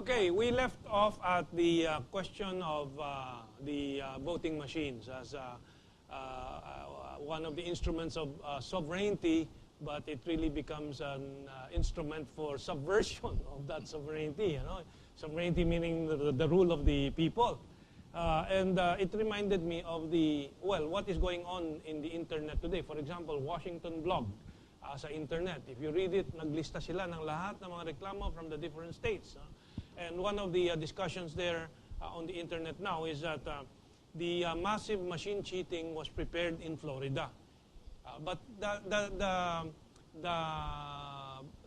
Okay, we left off at the question of the voting machines as one of the instruments of sovereignty, but it really becomes an instrument for subversion of that sovereignty. You know, sovereignty meaning the rule of the people, and it reminded me of what is going on in the internet today. For example, Washington blog sa internet. If you read it, naglista sila ng lahat ng mga reklamo from the different states. And one of the discussions there on the internet now is that the massive machine cheating was prepared in Florida. But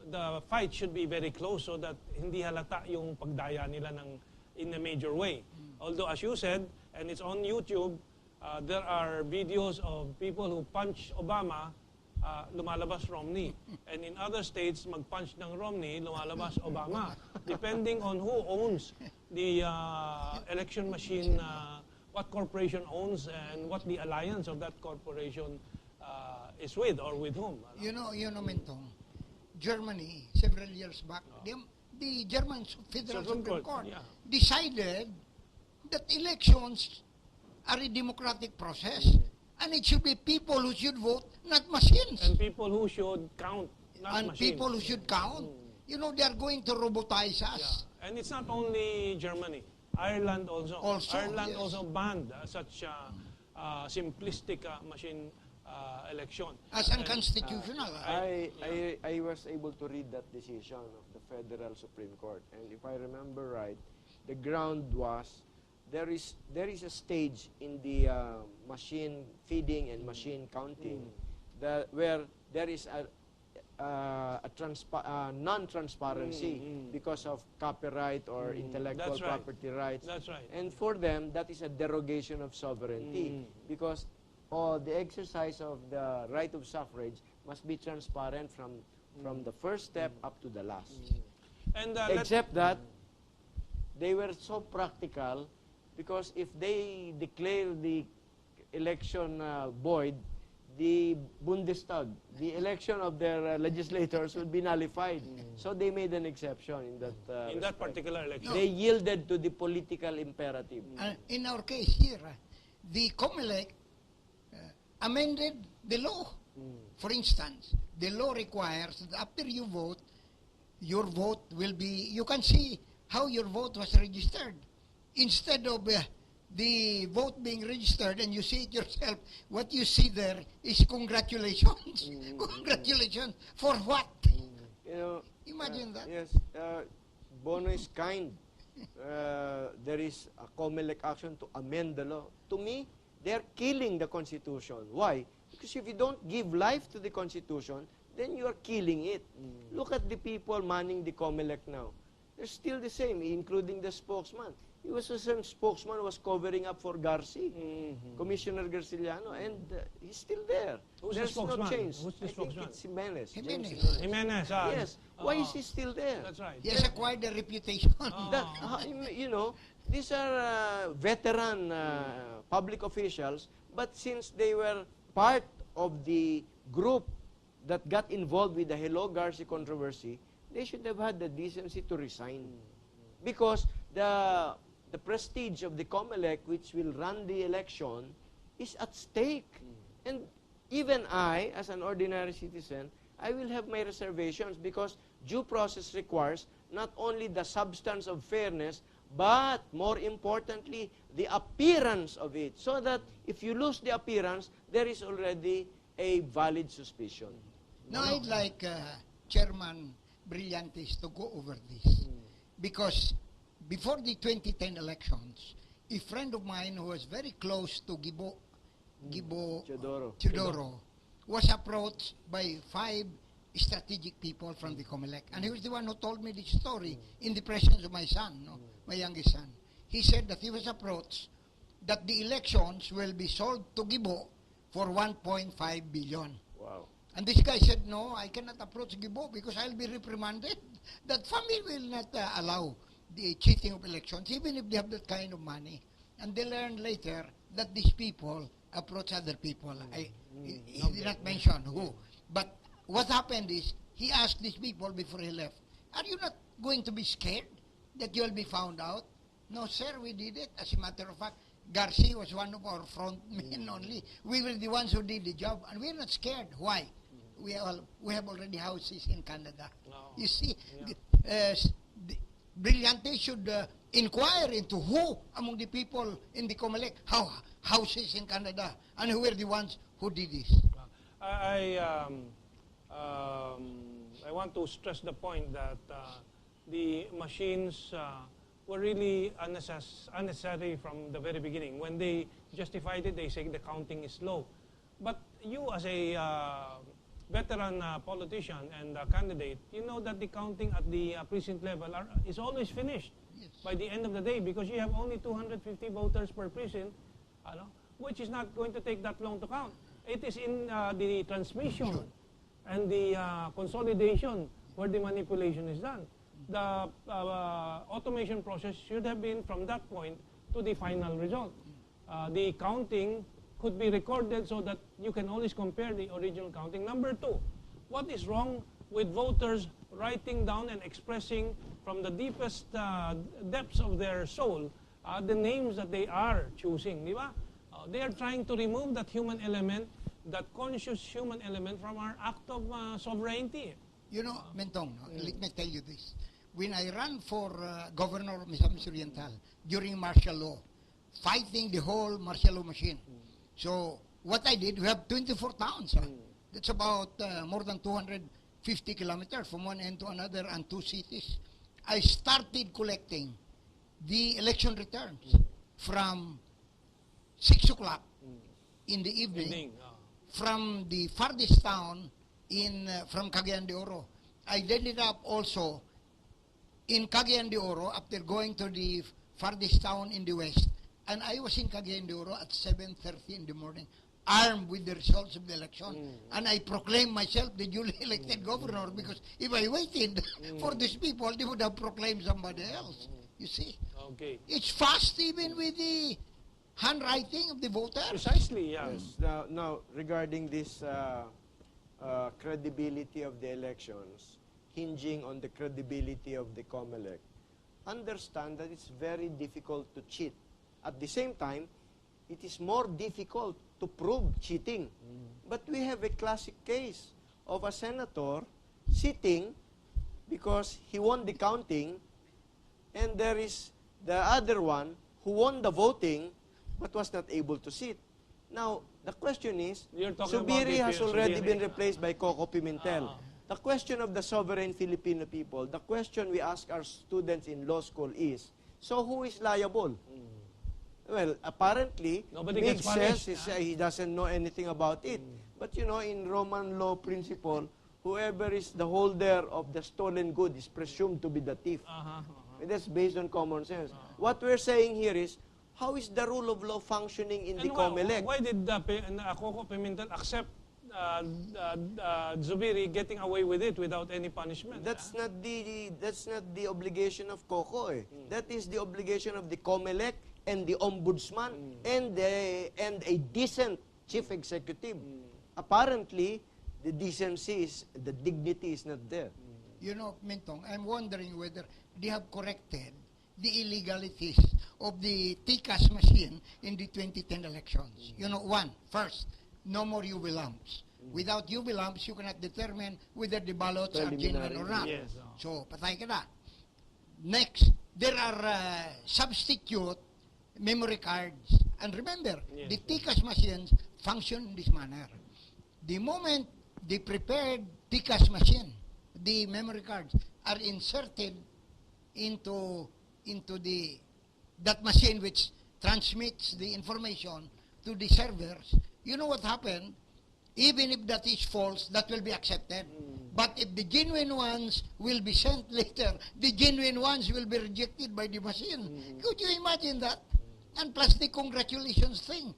the fight should be very close so that hindi halata yung pagdaya nila in a major way. Although, as you said, and it's on YouTube, there are videos of people who punch Obama, lumalabas Romney. And in other states, mag-punch ng Romney, lumalabas Obama. Depending on who owns the election machine, what corporation owns, and what the alliance of that corporation is with or with whom. You know, Mentong, Germany, several years back, the German Federal Supreme Court decided that elections are a democratic process. And it should be people who should vote, not machines. And people who should count, not and machines. People who should count. You know, they are going to robotize us. Yeah. And it's not only Germany. Ireland also. Ireland also banned such simplistic machine election. As unconstitutional. I was able to read that decision of the Federal Supreme Court. And if I remember right, the ground was there is a stage in the machine feeding and machine counting where there is a non-transparency because of copyright or intellectual property rights. That's right. And for them, that is a derogation of sovereignty because the exercise of the right of suffrage must be transparent from the first step up to the last. And except that they were so practical. Because if they declare the election void, the Bundestag, the election of their legislators will be nullified. So they made an exception in that in that particular election. They yielded to the political imperative. In our case here, the COMELEC amended the law. For instance, the law requires that after you vote, your vote will be, you can see how your vote was registered. Instead of the vote being registered and you see it yourself, what you see there is congratulations. Congratulations. For what? You know, imagine that. Yes. Bono is kind. There is a COMELEC action to amend the law. To me, they are killing the Constitution. Why? Because if you don't give life to the Constitution, then you are killing it. Look at the people manning the COMELEC now. They're still the same, including the spokesman. He was the same spokesman who was covering up for Garci, Commissioner Garciliano, and he's still there. Who's There's the spokesman? no change. Who's the I spokesman? think it's Jimenez. Jimenez. Yes. Why is he still there? That's right. He has acquired a reputation. You know, these are veteran public officials, but since they were part of the group that got involved with the Hello Garci controversy, they should have had the decency to resign. Because the prestige of the COMELEC, which will run the election, is at stake. And even I, as an ordinary citizen, I will have my reservations because due process requires not only the substance of fairness, but more importantly, the appearance of it. So that if you lose the appearance, there is already a valid suspicion. Now, I'd like Chairman Brillantes to go over this. Because before the 2010 elections, a friend of mine who was very close to Gibo Teodoro was approached by 5 strategic people from the COMELEC. And he was the one who told me this story in the presence of my son, my youngest son. He said that he was approached that the elections will be sold to Gibo for 1.5 billion. Wow. And this guy said, no, I cannot approach Gibo because I'll be reprimanded. That family will not allow the cheating of elections, even if they have that kind of money. And they learned later that these people approach other people. He did not mention who. But what happened is, he asked these people before he left, are you not going to be scared that you'll be found out. No, sir, we did it. As a matter of fact, Garcia was one of our front men only. We were the ones who did the job, and we're not scared. Why? We have already houses in Canada. No. You see, Yeah. the Brillante should inquire into who among the people in the COMELEC have houses in Canada, and who were the ones who did this. I want to stress the point that the machines were really unnecessary from the very beginning. When they justified it, they say the counting is slow. But you, as a veteran politician and candidate, you know that the counting at the precinct level is always finished by the end of the day, because you have only 250 voters per precinct, which is not going to take that long to count. It is in the transmission and the consolidation where the manipulation is done. The automation process should have been from that point to the final result. The counting could be recorded so that you can always compare the original counting. Number two, what is wrong with voters writing down and expressing from the deepest depths of their soul the names that they are choosing, di ba? They are trying to remove that human element, that conscious human element from our act of sovereignty. You know, Mentong, let me tell you this. When I ran for governor of Misamis Oriental during martial law, fighting the whole martial law machine. So what I did, we have 24 towns. That's about more than 250 kilometers from one end to another, and 2 cities. I started collecting the election returns from 6 o'clock in the evening from the farthest town from Cagayan de Oro. I did it up also in Cagayan de Oro after going to the farthest town in the west. And I was in Cagayan de Oro at 7:30 in the morning, armed with the results of the election. And I proclaimed myself the duly elected governor, because if I waited for these people, they would have proclaimed somebody else. You see? Okay. It's fast even with the handwriting of the voters. Precisely, yeah. Yes. Now, regarding this credibility of the elections, hinging on the credibility of the COMELEC, understand that it's very difficult to cheat. At the same time, it is more difficult to prove cheating. But we have a classic case of a senator sitting because he won the counting, and there is the other one who won the voting but was not able to sit. Now, the question is, You're talking about Zubiri the has already Zubiri. been replaced by Coco Pimentel. The question of the sovereign Filipino people, the question we ask our students in law school is, so who is liable? Well, apparently, Nobody Mig gets punished. says he doesn't know anything about it. But you know, in Roman law principle, whoever is the holder of the stolen good is presumed to be the thief. That's based on common sense. What we're saying here is, how is the rule of law functioning in the COMELEC? Why did Coco Pimentel accept Zubiri getting away with it without any punishment? That's not the obligation of Coco. That is the obligation of the COMELEC and the ombudsman and a decent chief executive. Apparently, the decency the dignity is not there. You know, Mintong, I'm wondering whether they have corrected the illegalities of the TCAS machine in the 2010 elections. You know, first, no more UV lamps. Without UV lamps, you cannot determine whether the ballots are genuine or not. Yes. So, patay ka na. Next, there are substitute memory cards. And remember, the TCAS machines function in this manner. The moment the prepared TCAS machine, the memory cards are inserted into that machine which transmits the information to the servers, you know what happened? Even if that is false, that will be accepted. But if the genuine ones will be sent later, the genuine ones will be rejected by the machine. Could you imagine that? And plus the congratulations thing.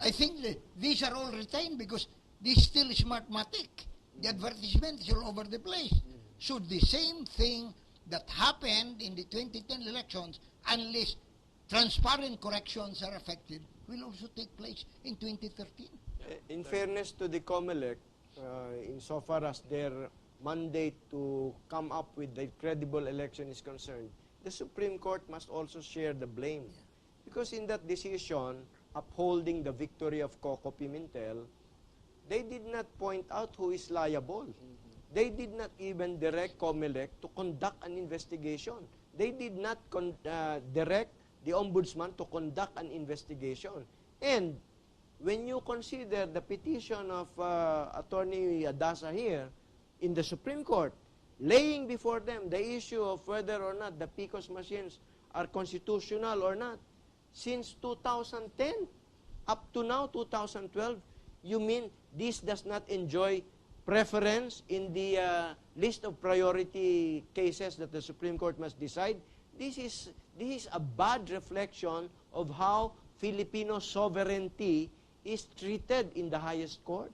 I think these are all retained because this still is Smartmatic. The advertisement is all over the place. So the same thing that happened in the 2010 elections, unless transparent corrections are affected, will also take place in 2013. In fairness to the COMELEC, insofar as their mandate to come up with a credible election is concerned, the Supreme Court must also share the blame. Because in that decision, upholding the victory of Coco Pimentel, they did not point out who is liable. They did not even direct COMELEC to conduct an investigation. They did not direct the Ombudsman to conduct an investigation. And when you consider the petition of Attorney Adasa here in the Supreme Court, laying before them the issue of whether or not the PCOS machines are constitutional or not, since 2010 up to now, 2012, you mean this does not enjoy preference in the list of priority cases that the Supreme Court must decide? This is a bad reflection of how Filipino sovereignty is treated in the highest court.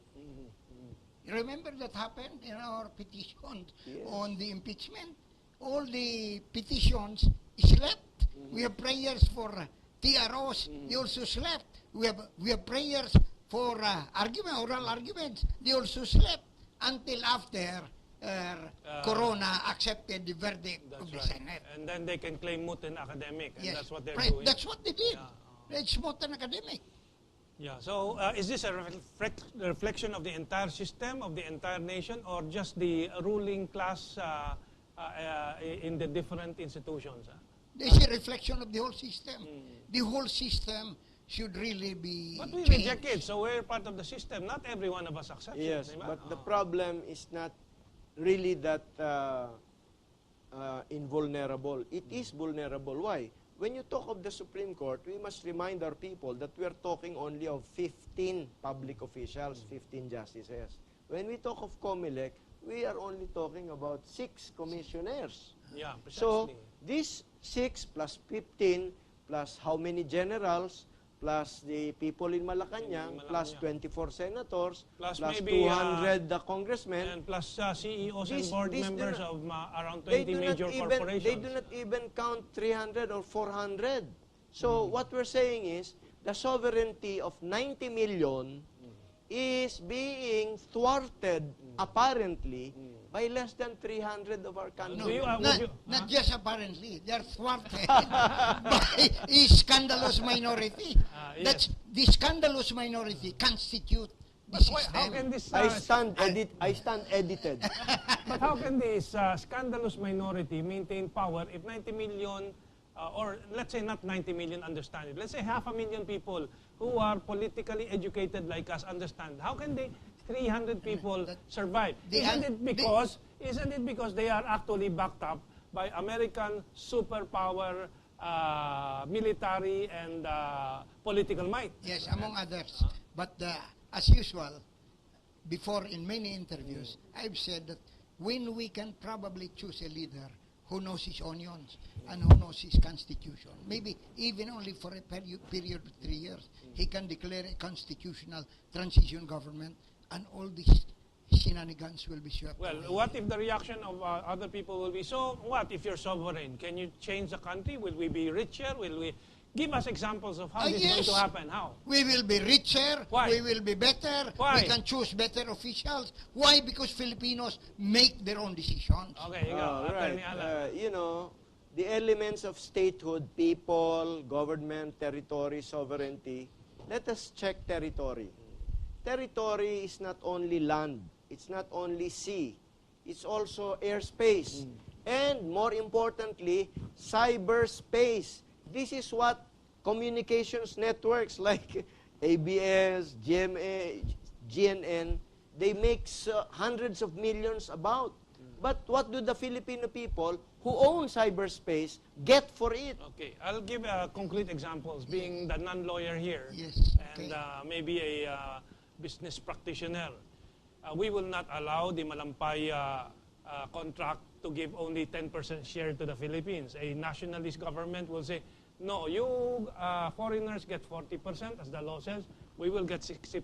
You remember that happened in our petition Yes. on the impeachment? All the petitions slept. We have prayers for TROs. They also slept. We have prayers for oral arguments. They also slept until after Corona accepted the verdict of the Senate. And then they can claim moot and academic, and Yes. that's what they're Right. doing. That's what they did. Yeah. It's not an academic. Yeah. So is this a reflection of the entire system, of the entire nation, or just the ruling class in the different institutions? This is a reflection of the whole system. The whole system should really be But we changed. reject it, so we're part of the system. Not every one of us accepts Yes, it. Diba? but the problem is not really that invulnerable. It is vulnerable. Why? When you talk of the Supreme Court, we must remind our people that we are talking only of 15 public officials, 15 justices. When we talk of COMELEC, we are only talking about 6 commissioners. Yeah, So, precisely. these 6 plus 15 plus how many generals plus the people in Malacanang plus 24 senators Plus plus maybe, 200 Congressmen. And plus CEOs and These- board these do members not- of around They 20 do not major even corporations. they do not even count 300 or 400. So what we're saying is the sovereignty of 90 million is being thwarted apparently by less than 300 of our Do country. you, Not just apparently, they're thwarted by a scandalous minority. Yes. That's the scandalous minority constitute the But why, how system. can this I stand edited. but how can this scandalous minority maintain power if 90 million or let's say not 90 million understand it. Let's say 500,000 people who are politically educated like us understand. How can they 300 people survive? Isn't it because they are actually backed up by American superpower military and political might? Yes, among others. But as usual, before in many interviews, I've said that when we can probably choose a leader who knows his onions and who knows his constitution, maybe even only for a period of 3 years, he can declare a constitutional transition government and all these shenanigans will be swept Well, away. what if the reaction of other people will be, so what if you're sovereign? Can you change the country? Will we be richer? Will we... Give us examples of how this is going to happen. How? We will be richer. Why? We will be better. Why? We can choose better officials. Why? Because Filipinos make their own decisions. Okay, you go. Attorney Alan. You know, the elements of statehood, people, government, territory, sovereignty. Let us check territory. Territory is not only land. It's not only sea. It's also airspace. And more importantly, cyberspace. This is what communications networks like ABS, GMA, GNN, they make hundreds of millions about. But what do the Filipino people who own cyberspace get for it? Okay, I'll give concrete examples, being the non-lawyer here Yes, and okay. maybe a business practitioner. We will not allow the Malampay contract to give only 10% share to the Philippines. A nationalist government will say, no, you foreigners get 40%, as the law says. We will get 60%.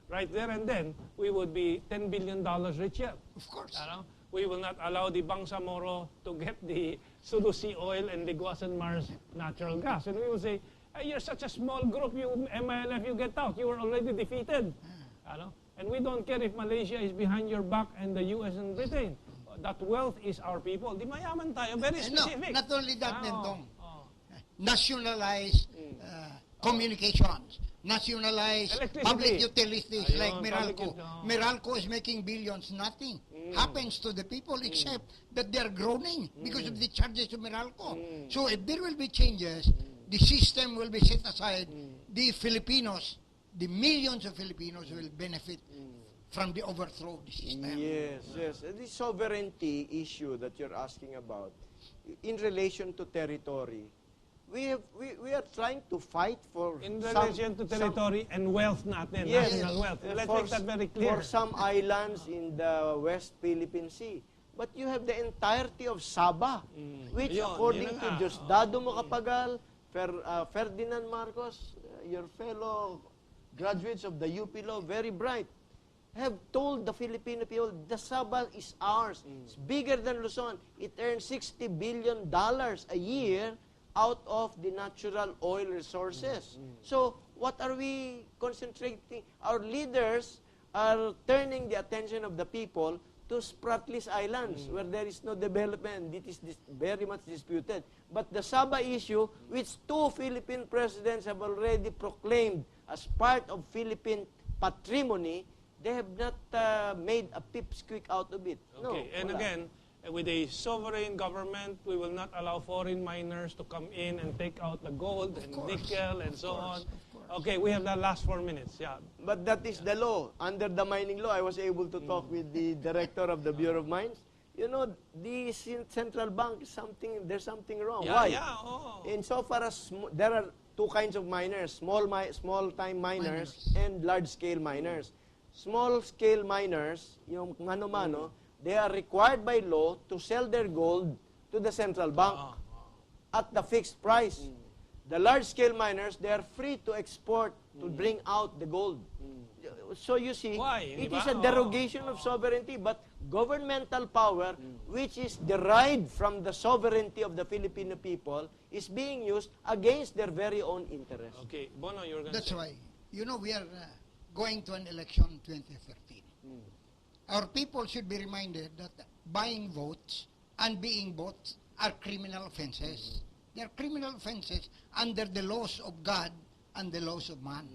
Right there and then, we would be $10 billion richer. Of course. We will not allow the Bangsamoro to get the Sulusi oil and the Guasan Mars natural gas. And we will say, hey, you're such a small group, you MILF, you get out. You were already defeated. And we don't care if Malaysia is behind your back and the US and Britain. that wealth is our people. Di mayaman tayo, very No, specific. not only that, Nendong. Oh. Nationalize communications, nationalize Electricity. public utilities Ayun, like public Meralco. Meralco is making billions. Nothing happens to the people except that they're groaning because of the charges to Meralco. So if there will be changes, the system will be set aside. The Filipinos, the millions of Filipinos will benefit from the overthrow of the system. Yes, yes. The sovereignty issue that you're asking about, in relation to territory, we are trying to fight for In relation to territory and wealth natin, Yes. national wealth. Let's for, make that very clear. for some islands in the West Philippine Sea. But you have the entirety of Sabah, which Ayun, according yun to na nga. Diosdado Macapagal, Ferdinand Marcos, your fellow graduates of the UP Law, very bright, have told the Filipino people, the Sabah is ours. It's bigger than Luzon. It earns $60 billion a year out of the natural oil resources. So, what are we concentrating? Our leaders are turning the attention of the people to Spratlys Islands, where there is no development. It is very much disputed. But the Sabah issue, which 2 Philippine presidents have already proclaimed as part of Philippine patrimony, they have not made a pipsqueak out of it. Okay, No, and wala. again, with a sovereign government, we will not allow foreign miners to come in and take out the gold and nickel and so on. Okay, we have the last 4 minutes. Yeah. But that is the law. Under the mining law, I was able to talk with the director of the Bureau of Mines. You know, the central bank is there's something wrong. Yeah, Why? yeah. Oh. Insofar as there are 2 kinds of miners, small-time miners and large-scale miners. Small-scale miners, yung mano-mano, they are required by law to sell their gold to the central bank at the fixed price. The large-scale miners, they are free to export, to bring out the gold. So you see, Why? it Di is ba? a derogation of sovereignty, but governmental power, which is derived from the sovereignty of the Filipino people, is being used against their very own interests. Okay, Bono, you're going That's to why, you know, we are going to an election 2013. Our people should be reminded that buying votes and being votes are criminal offenses. They are criminal offenses under the laws of God and the laws of man.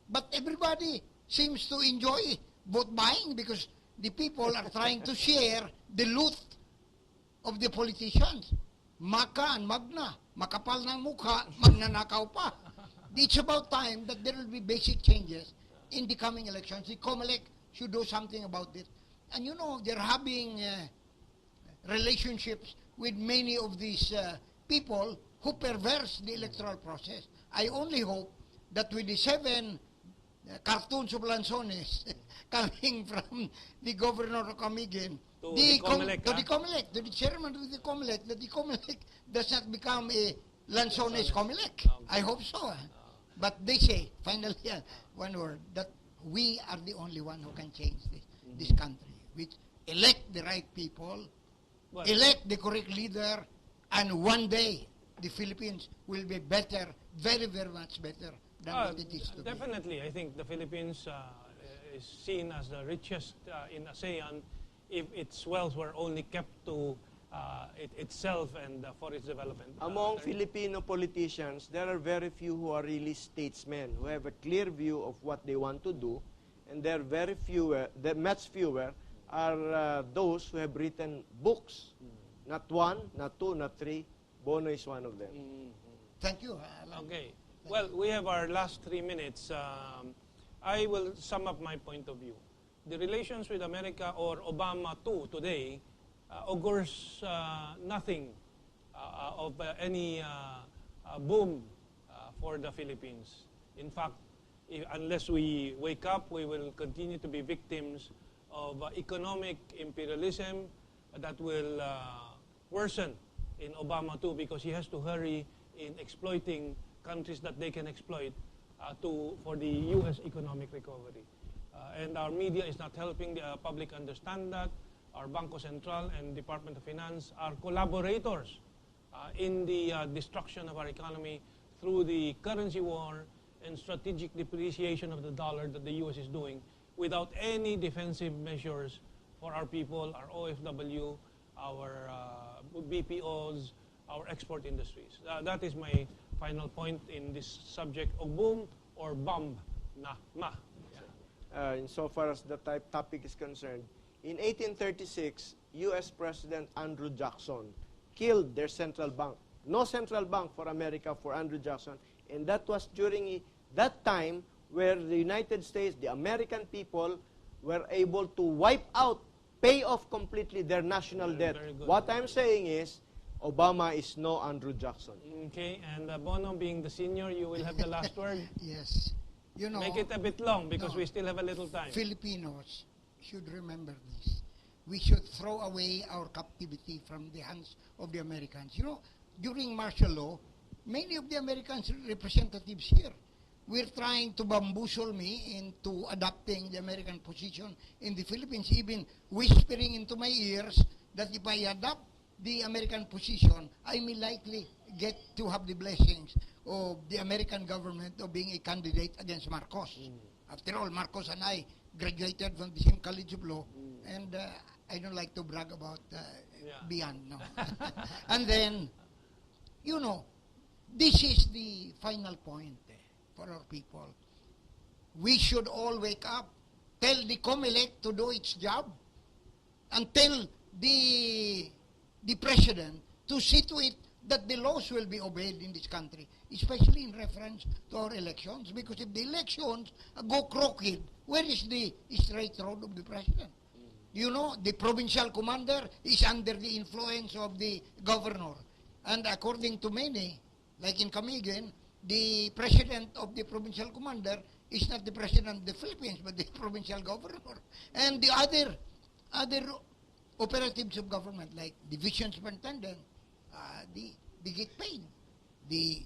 But everybody seems to enjoy vote buying because the people are trying to share the loot of the politicians. Maka and magna, makapal ng mukha, magnanakaw pa. It's about time that there will be basic changes in the coming elections. The COMELEC should do something about it. And you know, they're having relationships with many of these people who perverse the electoral process. I only hope that with the 7 cartoons of Lanzones coming from the governor of Camiguin To the COMELEC, to the chairman of the COMELEC, that the COMELEC does not become a Lanzones COMELEC. I hope so. But they say, finally, one word, that we are the only one who can change this country. Which elect the right people, Well, elect the correct leader, and one day the Philippines will be better, very, very much better than what it is today. definitely, I think the Philippines is seen as the richest in ASEAN if its wealth were only kept to itself and for its development. Among Filipino politicians, there are very few who are really statesmen, who have a clear view of what they want to do, and there are very fewer, much fewer, are those who have written books. Not 1, not 2, not 3. Bono is one of them. Thank you. Alan. Okay. Well, we have our last 3 minutes. I will sum up my point of view. The relations with America or Obama too today augurs nothing of any boom for the Philippines. In fact, unless we wake up, we will continue to be victims of economic imperialism that will worsen in Obama too, because he has to hurry in exploiting countries that they can exploit for the U.S. economic recovery. And our media is not helping the public understand that. Our Bangko Central and Department of Finance are collaborators in the destruction of our economy through the currency war and strategic depreciation of the dollar that the U.S. is doing without any defensive measures for our people, our OFW, our BPOs, our export industries. That is my final point in this subject of boom or bomb na ma. Insofar as the topic is concerned, in 1836, U.S. President Andrew Jackson killed their central bank. No central bank for America for Andrew Jackson, and that was during that time where the United States, the American people, were able to wipe out, pay off completely their national debt. Very good. What I'm saying is, Obama is no Andrew Jackson. Okay, and Bono, being the senior, you will have the last word. Yes. You know, Make it a bit long because no, we still have a little time. Filipinos should remember this. We should throw away our captivity from the hands of the Americans. You know, during martial law, many of the Americans representatives here were trying to bamboozle me into adopting the American position in the Philippines, even whispering into my ears that if I adopt the American position, I may likely get to have the blessings of the American government of being a candidate against Marcos. After all, Marcos and I graduated from the same College of Law, and I don't like to brag about beyond, no. And then, you know, this is the final point for our people. We should all wake up, tell the COMELEC to do its job, and tell the president to see to it that the laws will be obeyed in this country, especially in reference to our elections, because if the elections go crooked, where is the straight road of the president? You know, the provincial commander is under the influence of the governor. And according to many, like in Camiguin, the president of the provincial commander is not the president of the Philippines, but the provincial governor. And the other operatives of government, like division superintendent, they get paid. The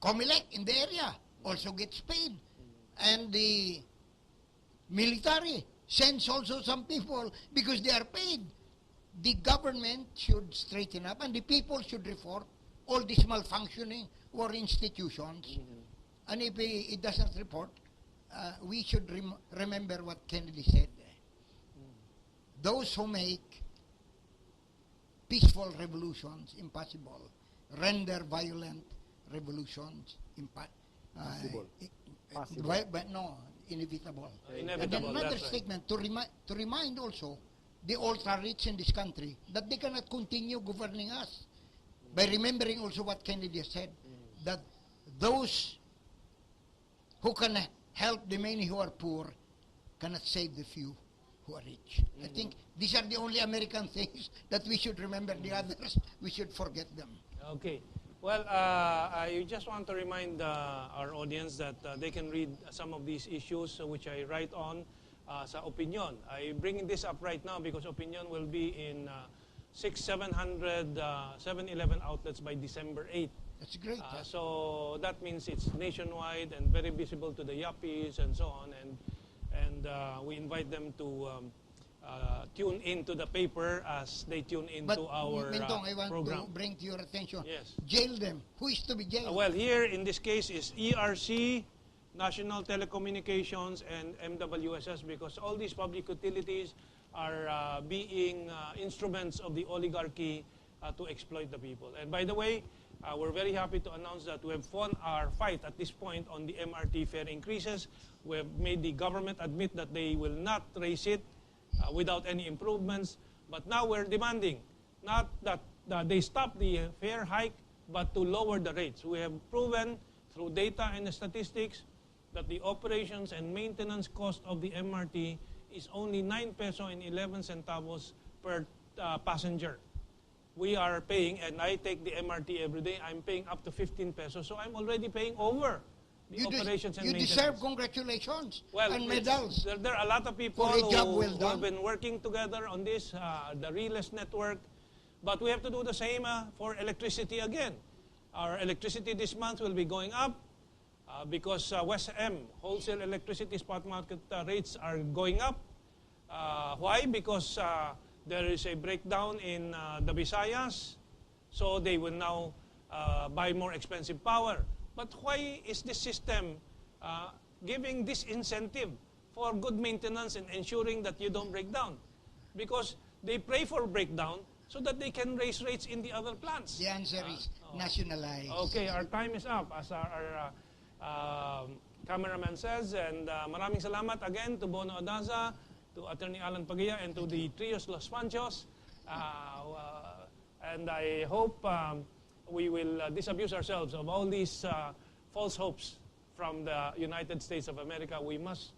COMELEC in the area also gets paid. And the military sends also some people because they are paid. The government should straighten up and the people should report all this malfunctioning or institutions. And if it doesn't report, we should remember what Kennedy said. Those who make peaceful revolutions impossible render violent revolutions Possible. but no, inevitable. Inevitable, And then another that's right. statement to remind also the ultra-rich in this country that they cannot continue governing us by remembering also what Kennedy said, that those who can help the many who are poor cannot save the few who are rich. I think these are the only American things that we should remember. The others, we should forget them. Okay. Well, I just want to remind our audience that they can read some of these issues which I write on sa Opinion. I bring this up right now because Opinion will be in 700, 7-Eleven outlets by December 8th. That's great. So that means it's nationwide and very visible to the yuppies and so on. And we invite them to tune into the paper as they tune into our Mentong, I want program. to bring to your attention. Yes. Jail them. Who is to be jailed? Well, here in this case is ERC, National Telecommunications, and MWSS, because all these public utilities are being instruments of the oligarchy to exploit the people. And by the way, we're very happy to announce that we have won our fight at this point on the MRT fare increases. We have made the government admit that they will not raise it without any improvements. But now we're demanding not that they stop the fare hike, but to lower the rates. We have proven through data and statistics that the operations and maintenance cost of the MRT is only 9 peso and 11 centavos per passenger. We are paying, and I take the MRT every day, I'm paying up to 15 pesos, so I'm already paying over the operations and you maintenance. deserve congratulations and medals. There are a lot of people For a job well who done. have been working together on this, the Reless Network, but we have to do the same for electricity again. Our electricity this month will be going up because West M, wholesale electricity spot market rates are going up. Why? Because there is a breakdown in the Visayas, so they will now buy more expensive power. But why is this system giving this incentive for good maintenance and ensuring that you don't break down? because they pray for breakdown so that they can raise rates in the other plants. The answer is nationalize. Okay, our time is up, as our cameraman says, and maraming salamat again to Bono Adaza, to Attorney Alan Pagaya, and to the Trios Los Panchos. And I hope we will disabuse ourselves of all these false hopes from the United States of America. We must,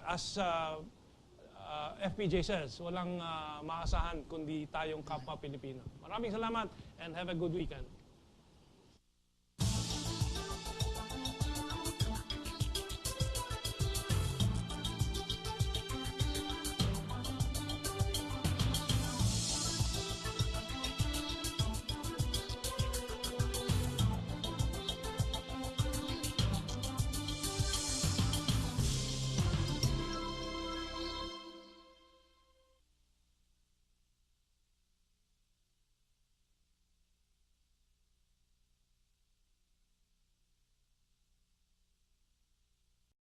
as FPJ says, walang maasahan kundi tayong kapwa Pilipino. Maraming salamat and have a good weekend.